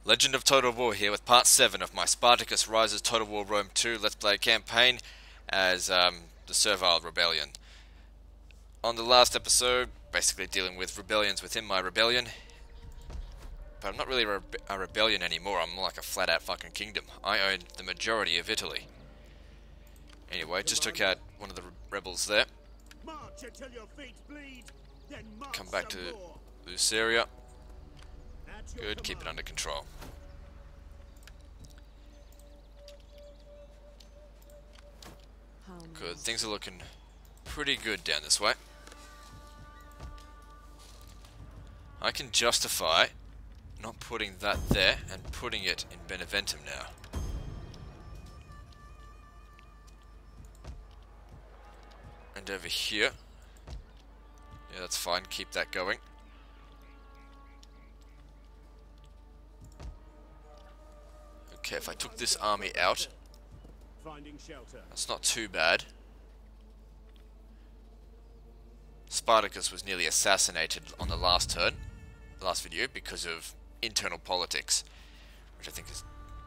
Legend of Total War here with part 7 of my Spartacus Rises Total War Rome 2 Let's Play campaign as the Servile Rebellion. On the last episode, basically dealing with rebellions within my rebellion. But I'm not really a rebellion anymore, I'm more like a flat out fucking kingdom. I own the majority of Italy. Anyway, just took out one of the rebels there. Come back to Luceria. Good, keep it under control. Good, things are looking pretty good down this way. I can justify not putting that there and putting it in Beneventum now. And over here. Yeah, that's fine, keep that going. Okay, if I took this army out, that's not too bad. Spartacus was nearly assassinated on the last video, because of internal politics, which I think is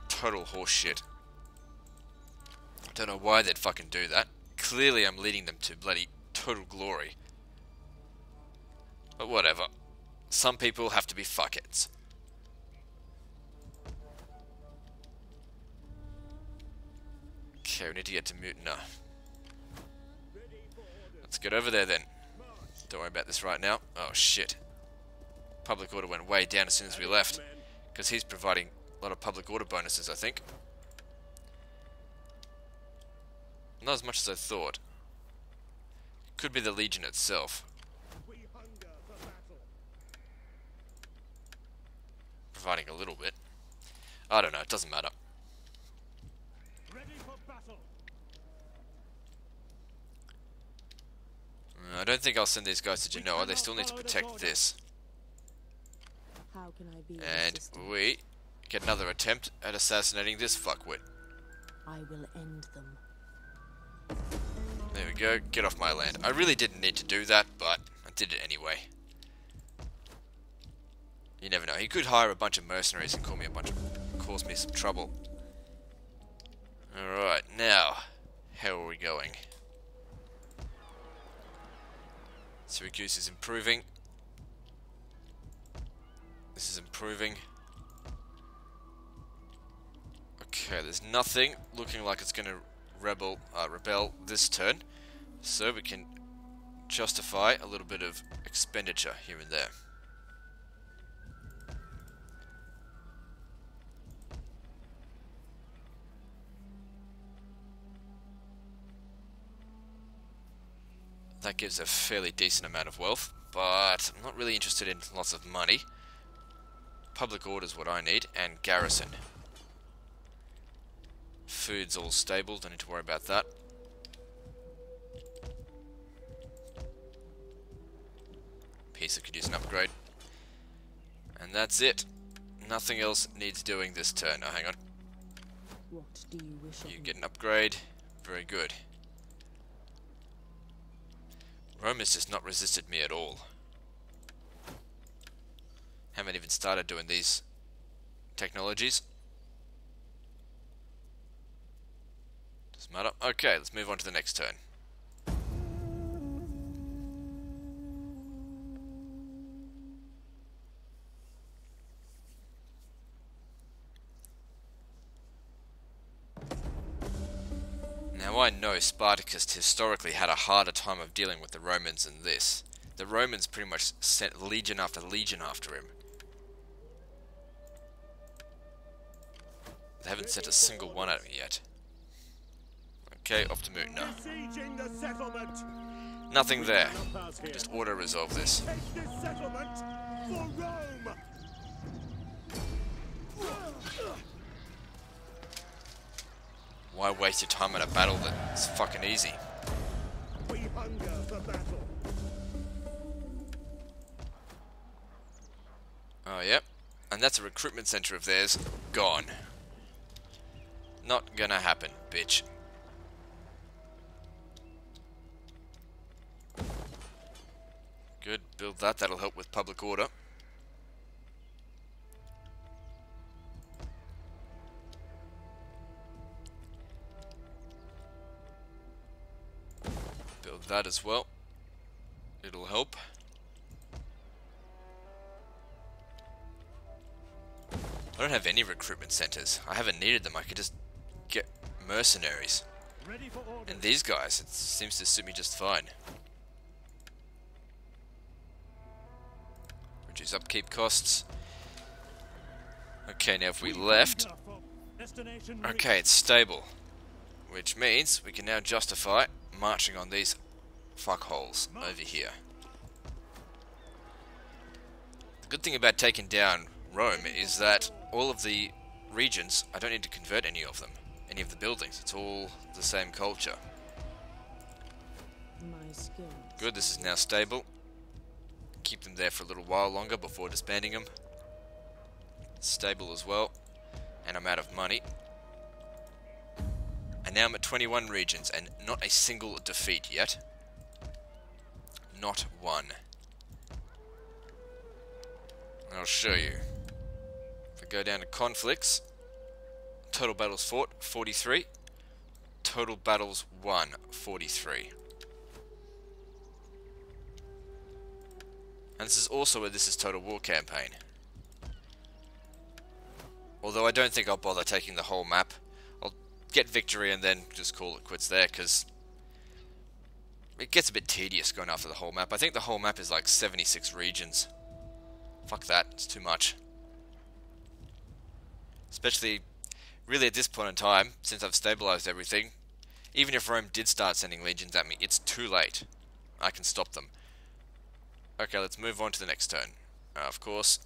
total horseshit. I don't know why they'd fucking do that. Clearly I'm leading them to bloody total glory. But whatever. Some people have to be fuckheads. Okay, we need to get to Mutina. Let's get over there then. Don't worry about this right now. Oh shit. Public order went way down as soon as we left, because he's providing a lot of public order bonuses, I think. Not as much as I thought. Could be the Legion itself. Providing a little bit. I don't know, it doesn't matter. I don't think I'll send these guys to Genoa, they still need to protect this. How can I be And we get another attempt at assassinating this fuckwit. I will end them. There we go, get off my land. I really didn't need to do that, but I did it anyway. You never know, he could hire a bunch of mercenaries and cause me some trouble. Alright, now, how are we going? Syracuse is improving. This is improving. Okay, there's nothing looking like it's going to rebel this turn, so we can justify a little bit of expenditure here and there. That gives a fairly decent amount of wealth, but I'm not really interested in lots of money. Public order is what I need, and garrison. Food's all stable, don't need to worry about that. Pisa could use an upgrade. And that's it. Nothing else needs doing this turn. Oh, hang on. What do you wish of You me? get an upgrade. Very good. Rome has just not resisted me at all. Haven't even started doing these technologies. Doesn't matter. Okay, let's move on to the next turn. Now I know Spartacus historically had a harder time of dealing with the Romans than this. The Romans pretty much sent legion after legion after him. They haven't sent a single one at me yet. Okay, off to Mutina. Nothing there. Just auto-resolve this. Why waste your time in a battle that's fucking easy? Oh, yep. And that's a recruitment center of theirs. Gone. Not gonna happen, bitch. Good, build that, that'll help with public order. that as well. It'll help. I don't have any recruitment centers. I haven't needed them. I could just get mercenaries. And these guys, it seems to suit me just fine. Reduce upkeep costs. Okay, now if we left... Okay, it's stable. Which means we can now justify marching on these fuckholes over here. The good thing about taking down Rome is that all of the regions, I don't need to convert any of them. Any of the buildings. It's all the same culture. Good, this is now stable. Keep them there for a little while longer before disbanding them. It's stable as well. And I'm out of money. And now I'm at 21 regions and not a single defeat yet. Not one. I'll show you. If I go down to conflicts, total battles fought, 43. Total battles won, 43. And this is also where this is Total War campaign. Although I don't think I'll bother taking the whole map. I'll get victory and then just call it quits there, because it gets a bit tedious going after the whole map. I think the whole map is like 76 regions. Fuck that, it's too much. Especially, really at this point in time, since I've stabilized everything, even if Rome did start sending legions at me, it's too late. I can stop them. Okay, let's move on to the next turn. Of course.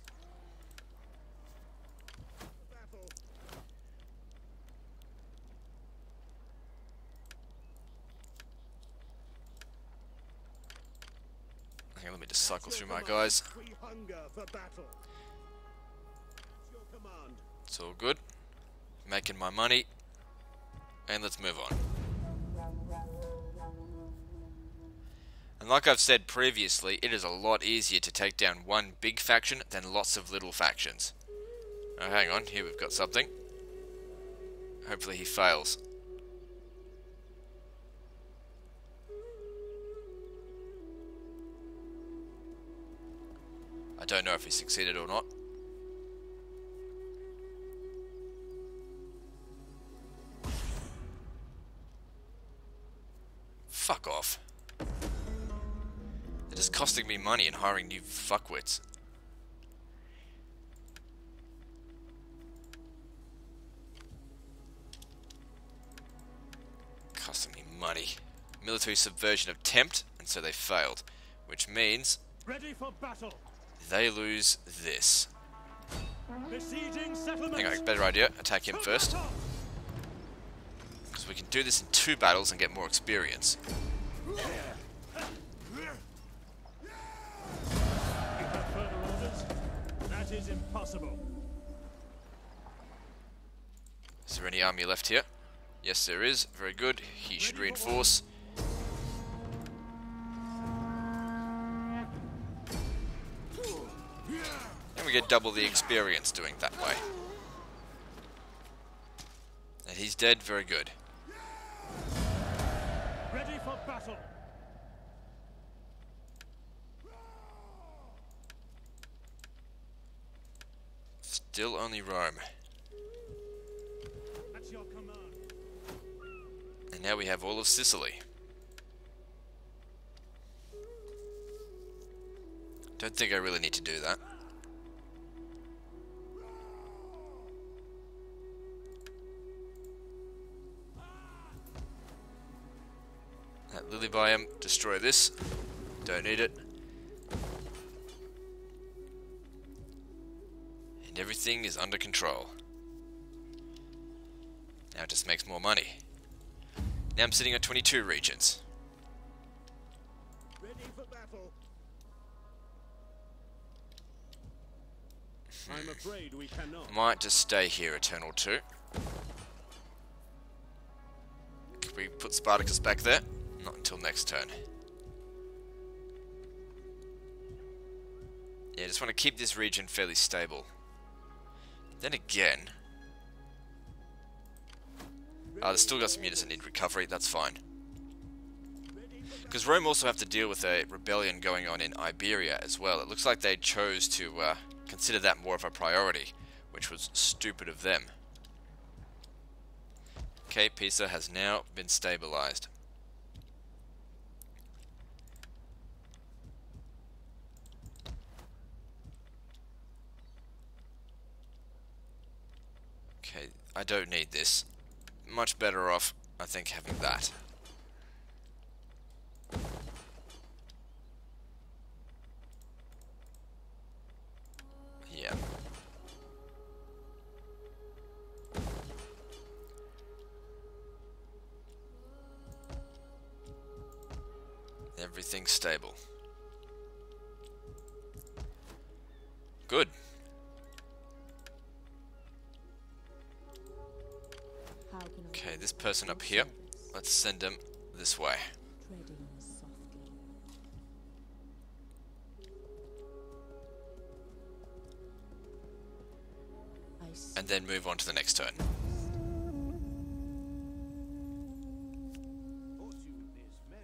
Okay, let me just cycle through my guys. It's all good. Making my money. And let's move on. And like I've said previously, it is a lot easier to take down one big faction than lots of little factions. Oh, hang on, here we've got something. Hopefully he fails. I don't know if he succeeded or not. Fuck off. They're just costing me money and hiring new fuckwits. Costing me money. Military subversion attempt, and so they failed. Which means ready for battle. They lose this. Besieging settlement. Hang on, better idea. Attack him first. Because we can do this in 2 battles and get more experience. You have further orders? That is impossible. Is there any army left here? Yes, there is. Very good. He should reinforce. And we get double the experience doing that way. And he's dead. Very good. Ready for battle. Still only Rome. At your command. And now we have all of Sicily. Don't think I really need to do that. That lily biome, destroy this. Don't need it. And everything is under control. Now it just makes more money. Now I'm sitting at 22 regions. Ready for battle. I'm afraid we cannot. Might just stay here a turn or 2. Can we put Spartacus back there? Not until next turn. Yeah, just want to keep this region fairly stable. Then again... they've still got some units that need recovery, that's fine. Because Rome also have to deal with a rebellion going on in Iberia as well. It looks like they chose to consider that more of a priority, which was stupid of them. Okay, Pisa has now been stabilized. Okay, I don't need this. Much better off, I think, having that. Yeah. Everything's stable. Good. How can I Okay, this person up here, let's send him this way. treading softly? I see. And then move on to the next turn. Fortune is merry.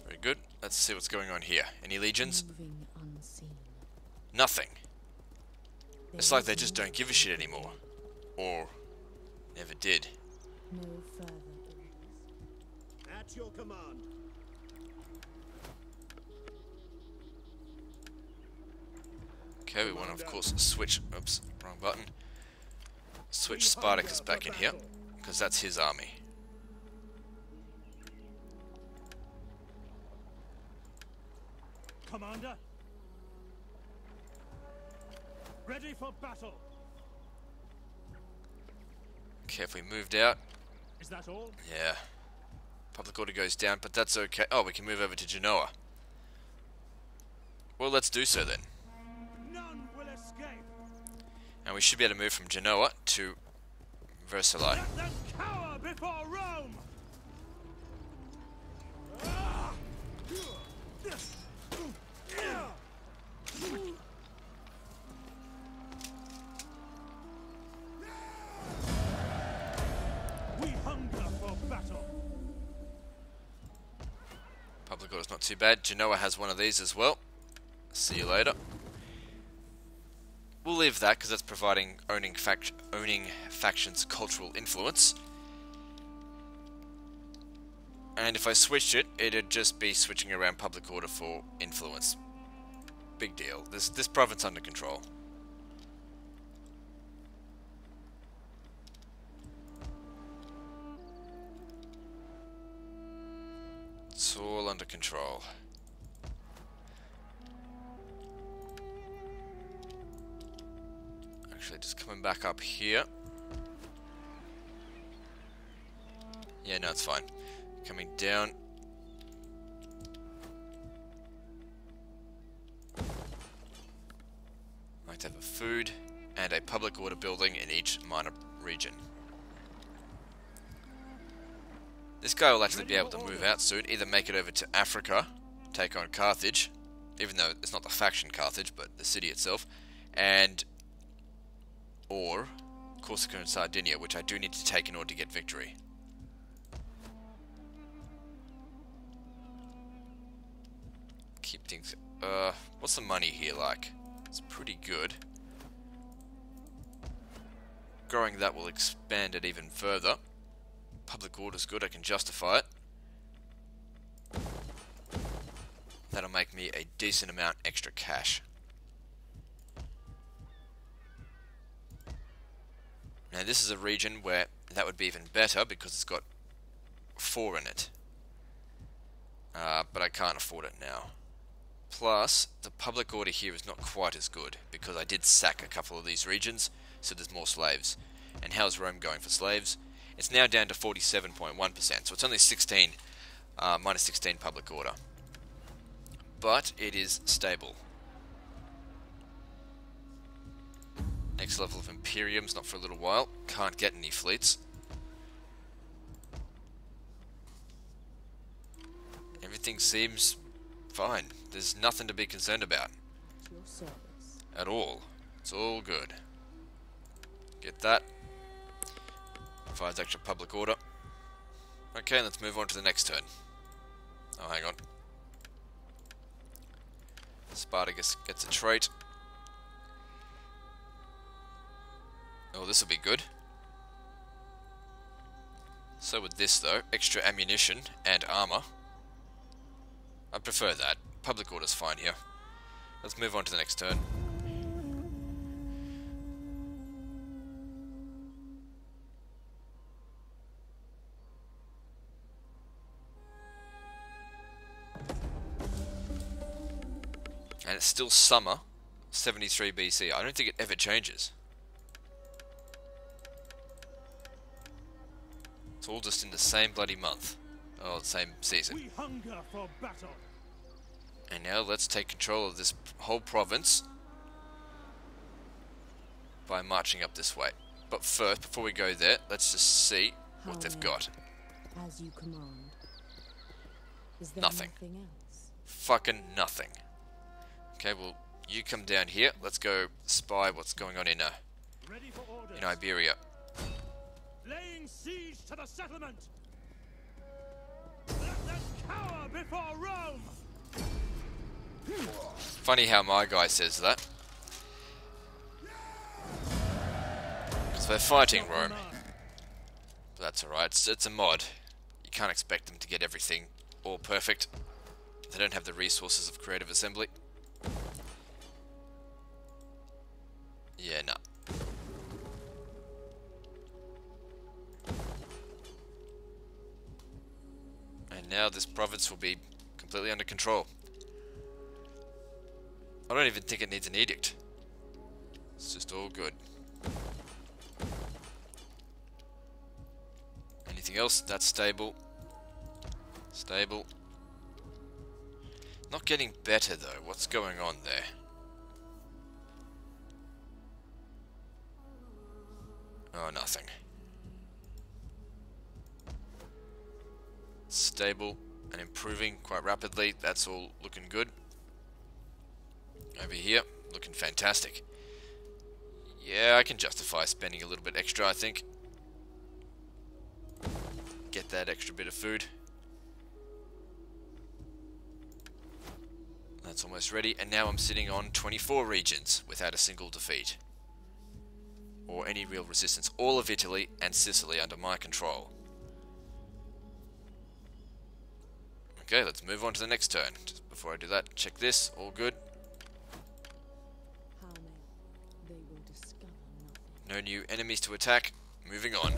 Very good. Let's see what's going on here. Any legions? Moving unseen. Nothing. It's There like they is just no don't give a shit anymore. Or never did. No further orders. At your command. Okay, we want to of course switch, oops, wrong button. Switch Spartacus back in here, because that's his army. Commander. Ready for battle. Okay, if we moved out, Is that all? yeah. Public order goes down, but that's okay. Oh, we can move over to Genoa. Well, let's do so then. None will escape. And we should be able to move from Genoa to Versailles. Let them cower before Rome. We hunger for battle. Public order's not too bad. Genoa has one of these as well. See you later. We'll leave that because that's providing owning factions cultural influence. And if I switched it, it'd just be switching around public order for influence. Big deal. This province under control. It's all under control. Actually, just coming back up here. Yeah, no, it's fine. Coming down. Like to have a food and a public order building in each minor region. This guy will actually be able to move out soon, either make it over to Africa, take on Carthage, even though it's not the faction Carthage, but the city itself, and or Corsica and Sardinia, which I do need to take in order to get victory. Keep things... what's the money here like? It's pretty good. Growing that will expand it even further. Public order's good, I can justify it. That'll make me a decent amount extra cash. Now this is a region where that would be even better because it's got 4 in it. But I can't afford it now. Plus, the public order here is not quite as good because I did sack a couple of these regions, so there's more slaves. And how's Rome going for slaves? It's now down to 47.1%, so it's only 16, minus 16 public order. But it is stable. Next level of Imperium's not for a little while. Can't get any fleets. Everything seems fine. There's nothing to be concerned about. At your service. At all. It's all good. Get that. Provides extra public order. Okay, let's move on to the next turn. Oh, hang on. Spartacus gets a trait. Oh, this will be good. So with this though, extra ammunition and armor. I prefer that. Public order's fine here. Let's move on to the next turn. And it's still summer, 73 BC. I don't think it ever changes. It's all just in the same bloody month. Oh, the same season. We hunger for battle. And now let's take control of this whole province by marching up this way. But first, before we go there, let's just see what they've got. As you command. Is there Nothing. nothing else? Fucking nothing. Okay, well, you come down here. Let's go spy what's going on in Ready for orders. Iberia. Laying siege to the settlement. Let them cower before Rome. Funny how my guy says that. Because they're fighting Rome. But that's alright, it's a mod. You can't expect them to get everything all perfect. They don't have the resources of creative assembly. Yeah, nah. And now this province will be completely under control. I don't even think it needs an edict. It's just all good. Anything else? That's stable. Stable. Not getting better though. What's going on there? Oh, nothing. Stable and improving quite rapidly. That's all looking good. Over here, looking fantastic. Yeah, I can justify spending a little bit extra, I think. Get that extra bit of food. That's almost ready, and now I'm sitting on 24 regions without a single defeat. Or any real resistance. All of Italy and Sicily under my control. Okay, let's move on to the next turn. Just before I do that, check this. All good. How may they will discover nothing. No new enemies to attack. Moving on.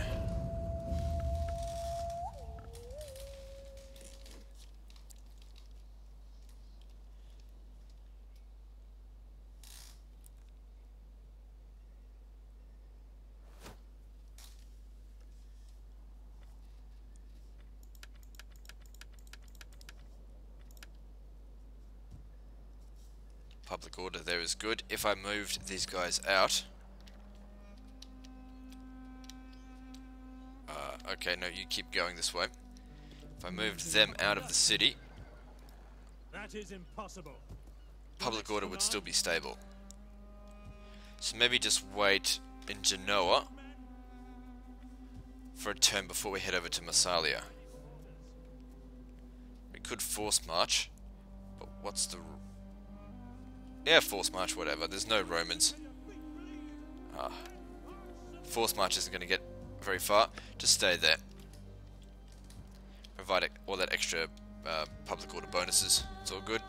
Public order there is good. If I moved these guys out... okay, no, you keep going this way. If I moved them out of the city, That is impossible. public order would still be stable. So maybe just wait in Genoa for a turn before we head over to Massalia. We could force march, but what's the... Yeah, force march, whatever. There's no Romans. Force march isn't going to get very far. Just stay there. Provide all that extra public order bonuses. It's all good.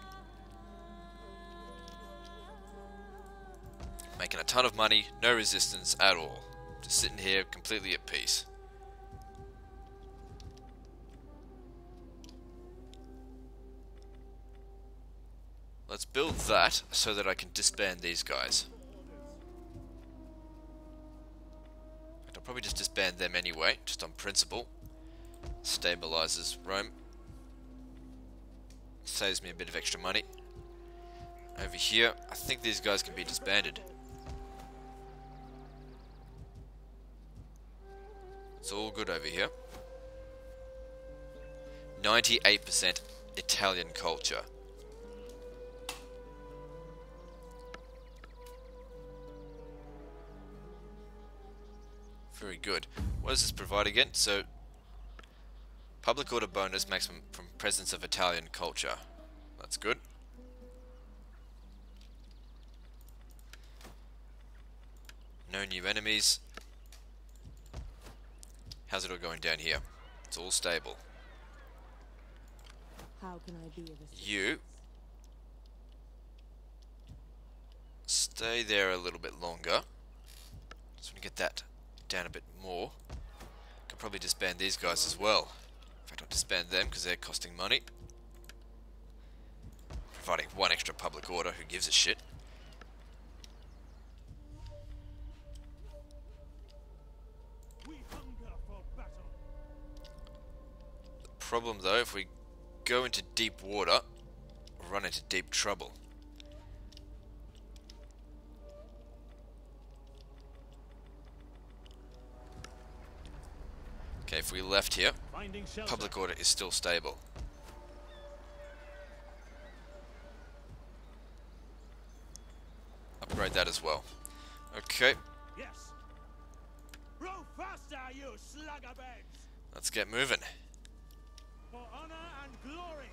Making a ton of money, no resistance at all. Just sitting here completely at peace. Let's build that so that I can disband these guys. I'll probably just disband them anyway, just on principle. Stabilizes Rome. Saves me a bit of extra money. Over here, I think these guys can be disbanded. It's all good over here. 98% Italian culture. Very good. What does this provide again? So, public order bonus maximum from presence of Italian culture. That's good. No new enemies. How's it all going down here? It's all stable. How can I be of assistance? You stay there a little bit longer. Just want to get that down a bit more. Could probably disband these guys as well. In fact, I'll disband them because they're costing money. Providing one extra public order, who gives a shit. We hunger for battle. The problem though, if we go into deep water, we'll run into deep trouble. Okay, if we left here, Finding shelter. public order is still stable. Upgrade that as well. Okay, Yes. Row faster, you sluggerbags! let's get moving. For honor and glory.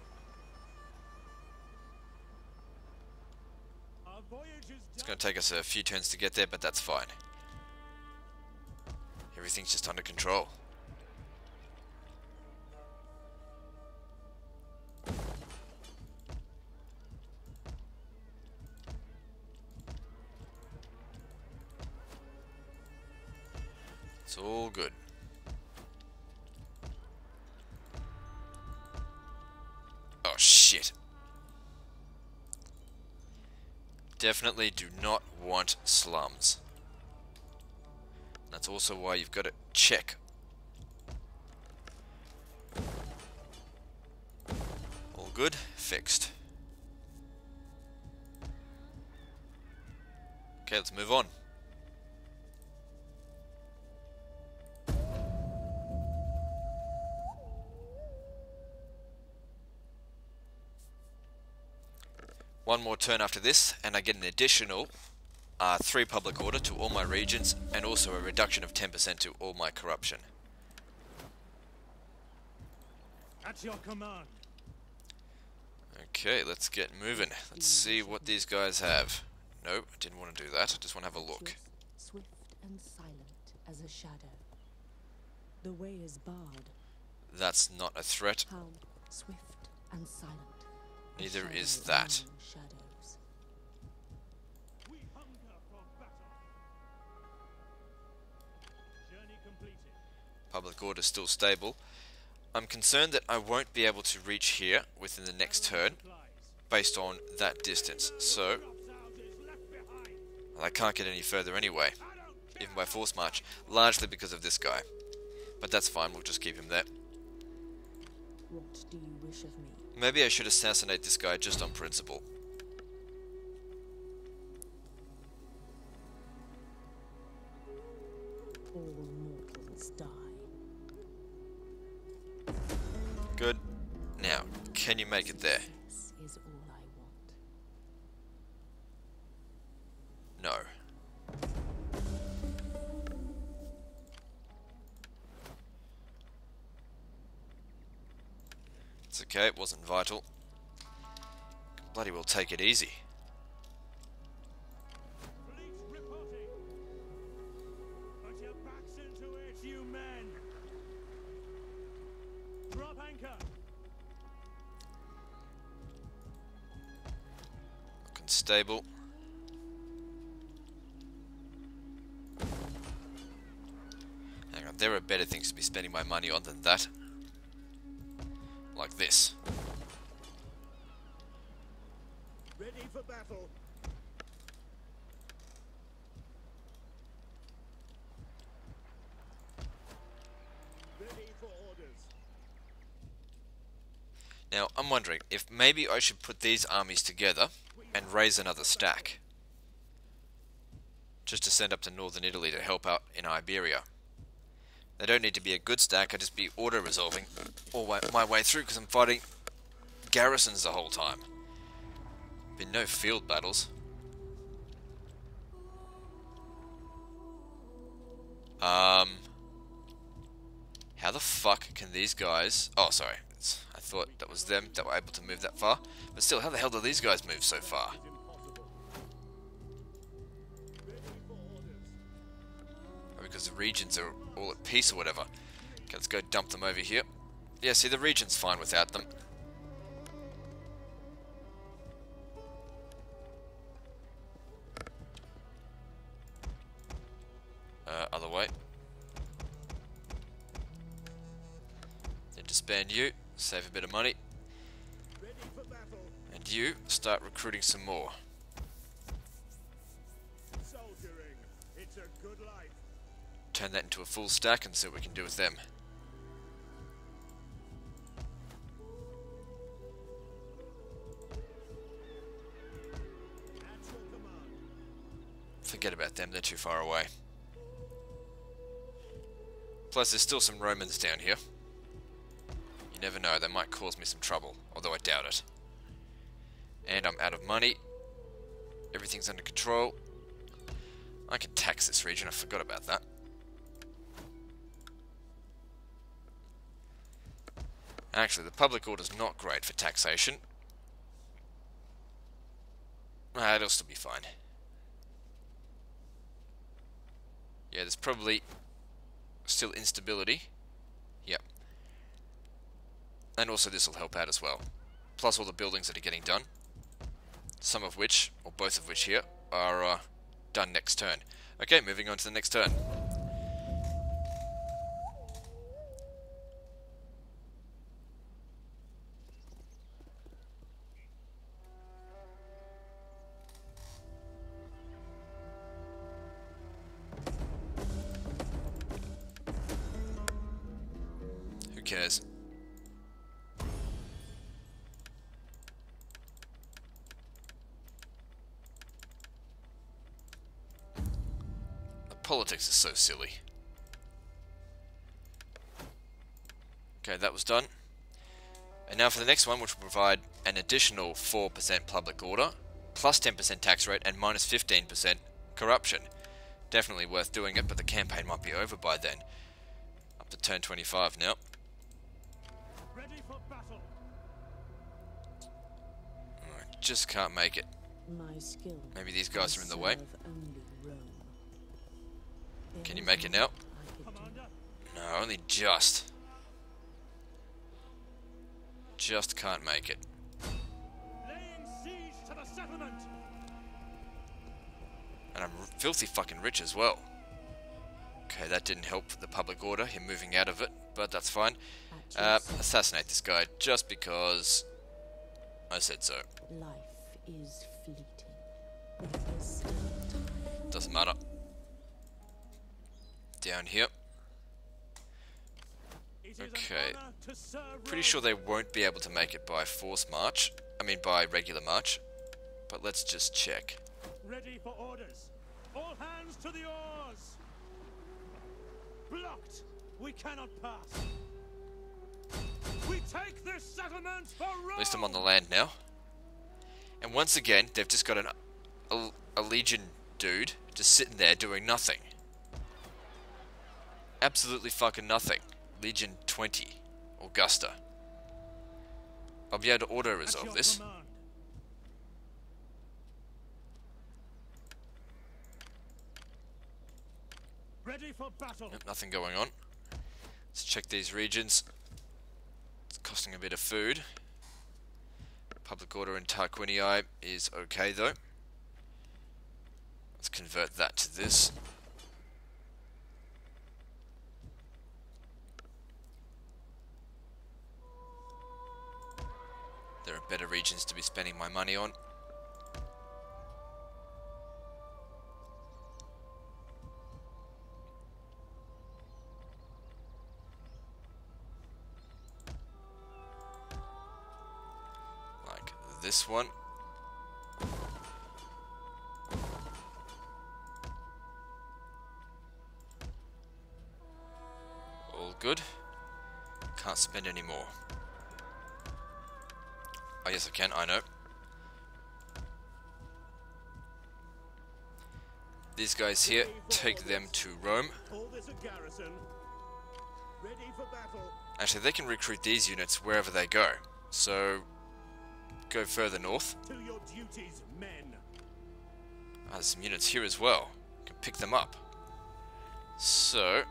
Our voyage is It's done. going to take us a few turns to get there, but that's fine. Everything's just under control. It's all good. Oh shit. Definitely do not want slums. That's also why you've got to check. All good, fixed. Okay, let's move on. One more turn after this, and I get an additional 3 public order to all my regions, and also a reduction of 10% to all my corruption. At your command. Okay, let's get moving. Let's see what these guys have. Nope, I didn't want to do that. I just want to have a look. Swift and silent as a shadow. The way is barred. That's not a threat. How swift and silent. a Neither is shadow that. among shadows. We hunger for battle. Journey completed. Public order still stable. I'm concerned that I won't be able to reach here within the next turn Supplies. based on that distance. So, Drops out is left behind. well, I can't get any further anyway, I don't care. even by force march, largely because of this guy. But that's fine, we'll just keep him there. What do you wish of me? Maybe I should assassinate this guy just on principle. All mortals die. Good. Now, can you make it there? This is all I want. No. It's okay, it wasn't vital. Bloody well take it easy. Fleet reporting. Put your backs into it, you men. Drop anchor. Looking stable. Hang on, there are better things to be spending my money on than that. Like this. Ready for battle. Ready for orders. Now, I'm wondering if maybe I should put these armies together and raise another stack. Just to send up to northern Italy to help out in Iberia. They don't need to be a good stack, I just be auto-resolving all my way through because I'm fighting garrisons the whole time. Been no field battles. How the fuck can these guys... Oh, sorry. I thought that was them that were able to move that far. But still, how the hell do these guys move so far? Oh, because the regions are all at peace or whatever. Okay, let's go dump them over here. Yeah, see, the region's fine without them. Other way. Then disband you, save a bit of money. And you start recruiting some more. Soldiering. It's a good life. Turn that into a full stack and see what we can do with them. Actual command. Forget about them, they're too far away. Plus, there's still some Romans down here. You never know, they might cause me some trouble, although I doubt it. And I'm out of money. Everything's under control. I can tax this region, I forgot about that. Actually, the public order's not great for taxation. It'll still be fine. Yeah, there's probably still instability. Yep. And also this will help out as well. Plus all the buildings that are getting done. Some of which, or both of which here, are done next turn. Okay, moving on to the next turn. Who cares? The politics is so silly. Okay, that was done. And now for the next one, which will provide an additional 4% public order, plus 10% tax rate, and minus 15% corruption. Definitely worth doing it, but the campaign might be over by then. Up to turn 25 now. Ready for battle. I just can't make it. My skill. Maybe these guys are in the way. serve only Rome. Can you make it now? Commander. No, only just. Just can't make it. Laying siege to the settlement. And I'm filthy fucking rich as well. Okay, that didn't help the public order, him moving out of it, but that's fine. Assassinate this guy, just because I said so. Life is fleeting. There is still time. Doesn't matter. Down here. It is an Okay. honor to serve Pretty Rome. sure they won't be able to make it by force march. I mean by regular march. But let's just check. Ready for orders. All hands to the oars. Blocked. We cannot pass. We take this settlement for Rome. At least I'm on the land now. And once again, they've just got a legion dude just sitting there doing nothing. Absolutely fucking nothing. Legion 20. Augusta. I'll be able to auto-resolve At your this. command. Ready for battle. Yep, nothing going on. Let's check these regions. It's costing a bit of food. Public order in Tarquinii is okay though. Let's convert that to this. There are better regions to be spending my money on. Like this one. All good. Can't spend any more. Oh yes I can, I know. These guys here, take them to Rome. Call this a garrison. Ready for battle. Actually, they can recruit these units wherever they go. So, go further north. To your duties, men. There's some units here as well. Can pick them up. So,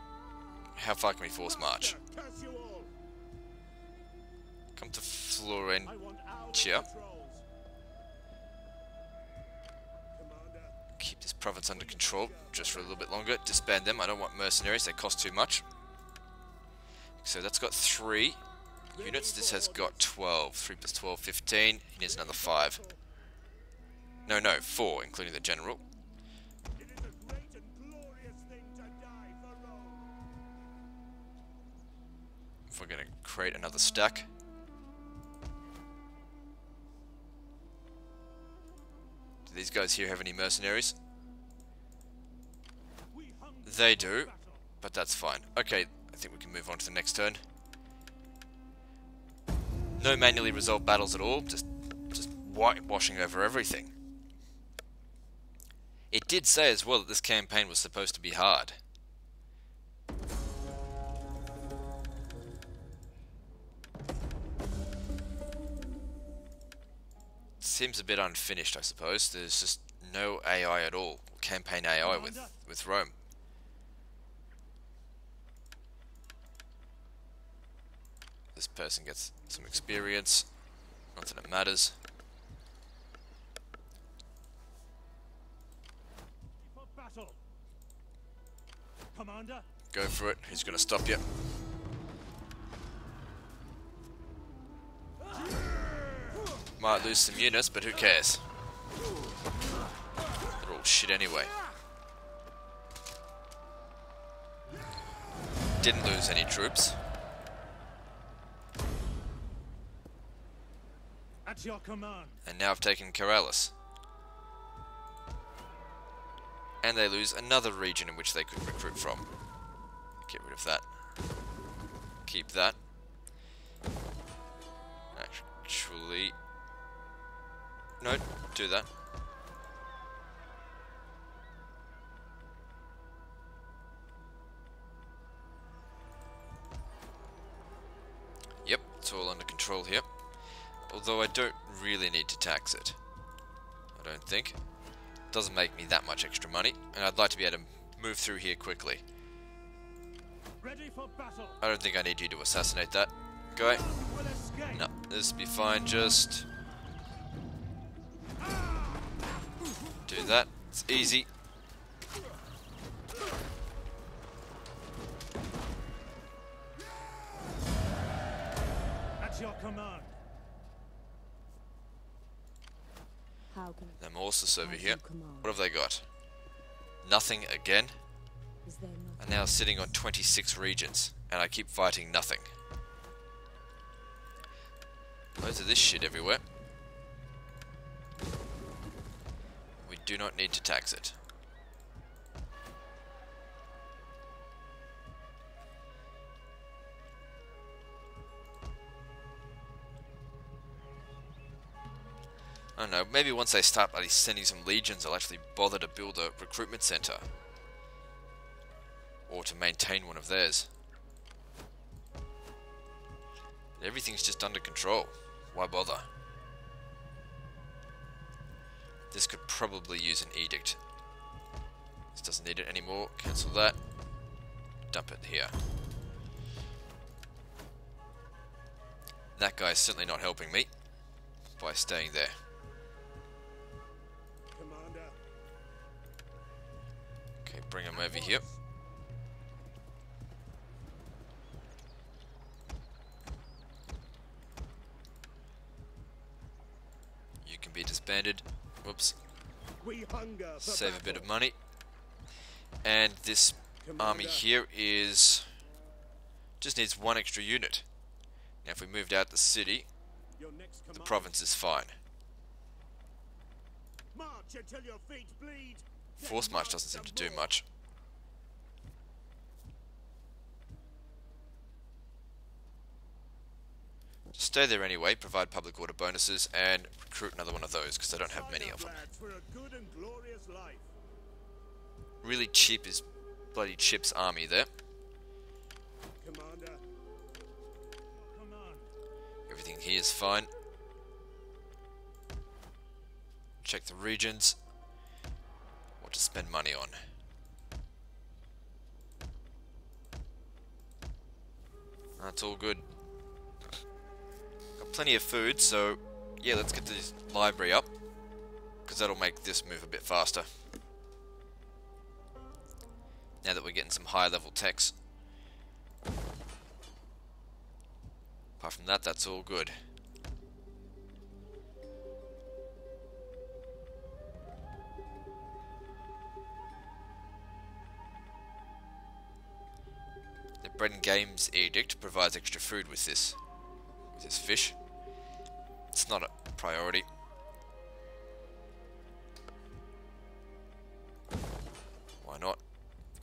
how far can we force march? Curse you all. Come to I want our Florentia. patrols. Commander. Keep this province under control just for a little bit longer. Disband them. I don't want mercenaries. They cost too much. So that's got 3 units. This has got 12. 3 plus 12, 15. He needs another 5. No, 4, including the general. It is a great and glorious thing to die for Rome. If we're going to create another stack. Do these guys here have any mercenaries? We hunger They for do, battle. but that's fine. Okay, I think we can move on to the next turn. No manually resolved battles at all, just whitewashing over everything. It did say as well that this campaign was supposed to be hard. Seems a bit unfinished, I suppose. There's just no AI at all. Campaign AI with Rome. This person gets some experience. Not that it matters. For battle. Commander. Go for it. Who's going to stop you? Might lose some units, but who cares? They're all shit anyway. Didn't lose any troops. At your command. And now I've taken Karalis. And they lose another region in which they could recruit from. Get rid of that. Keep that. Actually... no, do that. Yep, it's all under control here. Although I don't really need to tax it. I don't think. Doesn't make me that much extra money, and I'd like to be able to move through here quickly. Ready for battle. I don't think I need you to assassinate that guy. Will escape. No, this will be fine, just... do that. It's easy. At your command. How can Them horses over as here. you command. What have they got? Nothing again. Is there I'm nothing? now sitting on 26 regions, and I keep fighting nothing. Loads of this shit everywhere. We do not need to tax it. I don't know, maybe once they start at least sending some legions, I'll actually bother to build a recruitment center. Or to maintain one of theirs. Everything's just under control. Why bother? This could probably use an edict. This doesn't need it anymore. Cancel that. Dump it here. That guy's certainly not helping me by staying there. Commander. Okay, bring him over here. You can be disbanded. Whoops. We hunger for Save a battle. bit of money. And this army here is... just needs one extra unit. Now if we moved out the city, Your next the command. province is fine. March until your feet bleed. Force march doesn't seem to do much. Just stay there anyway, provide public order bonuses, and recruit another one of those, because I don't have many of them. Lads, for a good and glorious life. Really cheap is bloody Chip's army there. Commander. here is fine. Check the regions. What to spend money on. That's all good. Got plenty of food, so yeah, let's get this library up, because that'll make this move a bit faster. Now that we're getting some high level techs. Apart from that, that's all good. The Bread and Games Edict provides extra food with this fish. It's not a priority. Why not?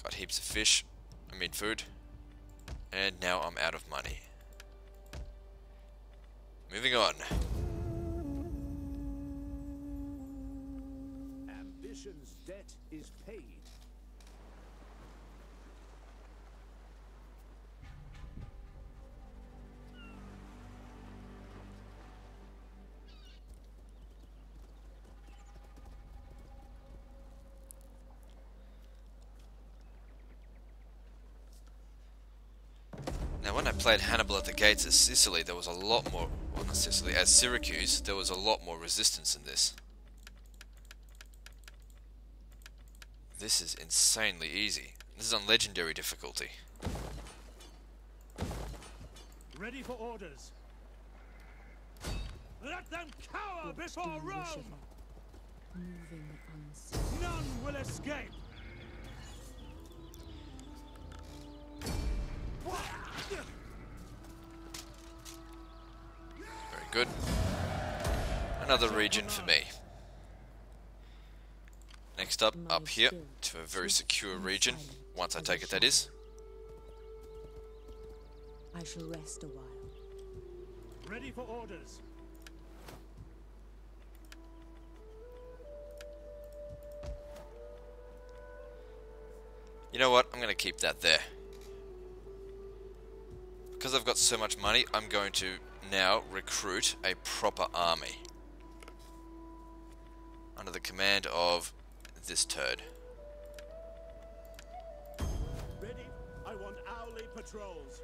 Got heaps of fish, food, and now I'm out of money. Moving on. Ambition's debt is paid. Now, when I played Hannibal at the Gates of Sicily, there was a lot more, well, not Sicily, as Syracuse, there was a lot more resistance in this. This is insanely easy. This is on legendary difficulty. Ready for orders. Let them cower before Rome! Moving unseen. None will escape! Very good. Another region for me. Next up here, to a very secure region. Once I take it, that is. I shall rest a while. Ready for orders. You know what? I'm going to keep that there. Because I've got so much money, I'm going to now recruit a proper army. Under the command of this turd. Ready? I want hourly patrols.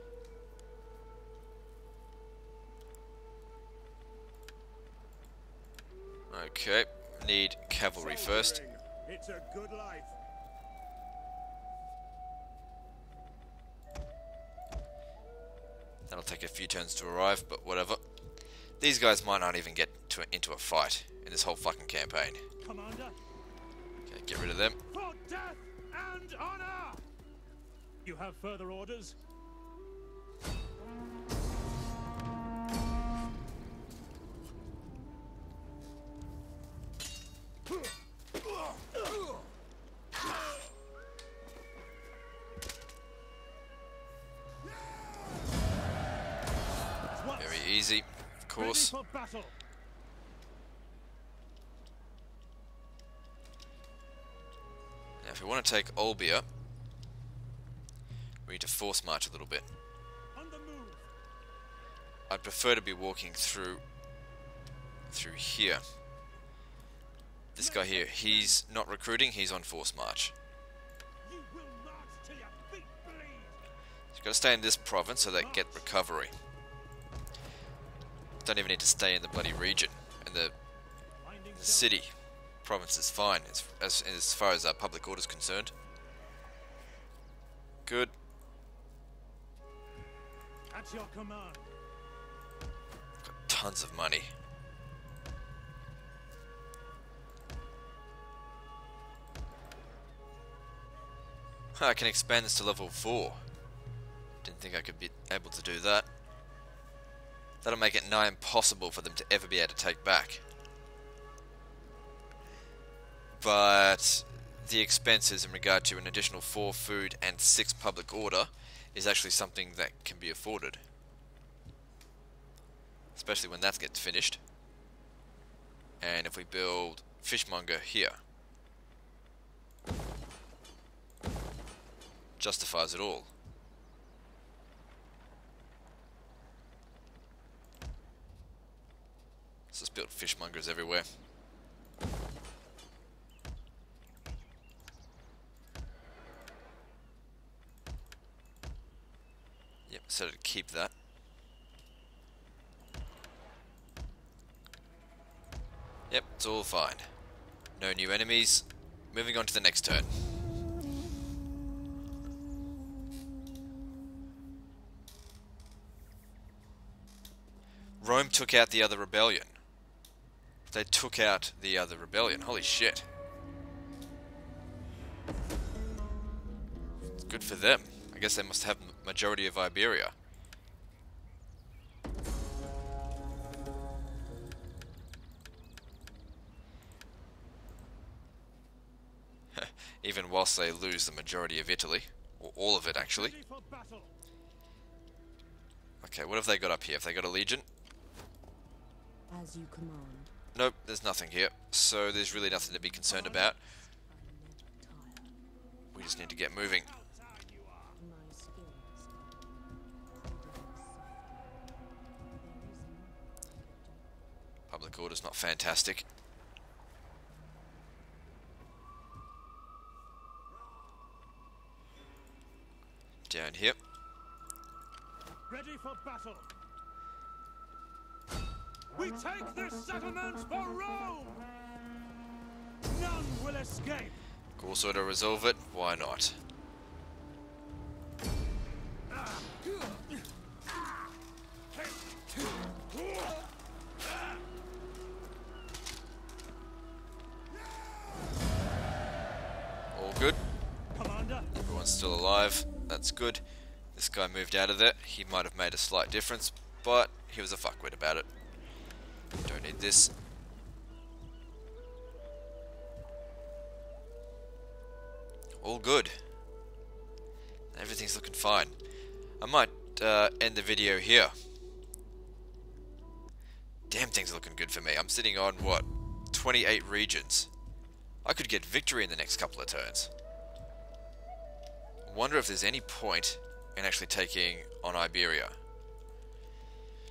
Okay, need cavalry first. It's a good life. That'll take a few turns to arrive, but whatever. These guys might not even get into a fight in this whole fucking campaign. Commander, Okay, get rid of them. for death and honor! You have further orders? Very easy, of course. Ready for battle. Now, if we want to take Olbia, we need to force march a little bit. On the move. I'd prefer to be walking through here. This guy here, he's not recruiting, he's on force march. You will march till your feet bleed. So you've got to stay in this province so they get recovery. Don't even need to stay in the bloody region. And the city province is fine as far as our public order is concerned. Good. At your command. Got tons of money. I can expand this to level 4. Didn't think I could be able to do that. That'll make it nigh impossible for them to ever be able to take back. But the expenses in regard to an additional 4 food and 6 public order is actually something that can be afforded. Especially when that gets finished. And if we build fishmonger here, justifies it all. got fishmongers everywhere. Yep, so to keep that. Yep, it's all fine. No new enemies. Moving on to the next turn. Rome took out the other rebellion. They took out the other rebellion. Holy shit. It's good for them. I guess they must have majority of Iberia. Even whilst they lose the majority of Italy. Or all of it, actually. Ready for battle. Okay, what have they got up here? Have they got a legion? As you command. Nope, there's nothing here. So there's really nothing to be concerned about. I never tire. We just need to get moving. Outside you are. My spirits are Public order's not fantastic. Down here. Ready for battle. We take this settlement for Rome. None will escape. Course order resolve it. Why not? All good. Commander. Everyone's still alive. That's good. This guy moved out of there. He might have made a slight difference, but he was a fuckwit about it. Don't need this. All good. Everything's looking fine. I might end the video here. Damn, things are looking good for me. I'm sitting on, what, 28 regions. I could get victory in the next couple of turns. I wonder if there's any point in actually taking on Iberia.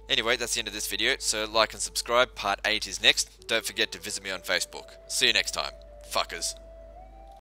Anyway, that's the end of this video, so like and subscribe. Part 8 is next. Don't forget to visit me on Facebook. See you next time, fuckers.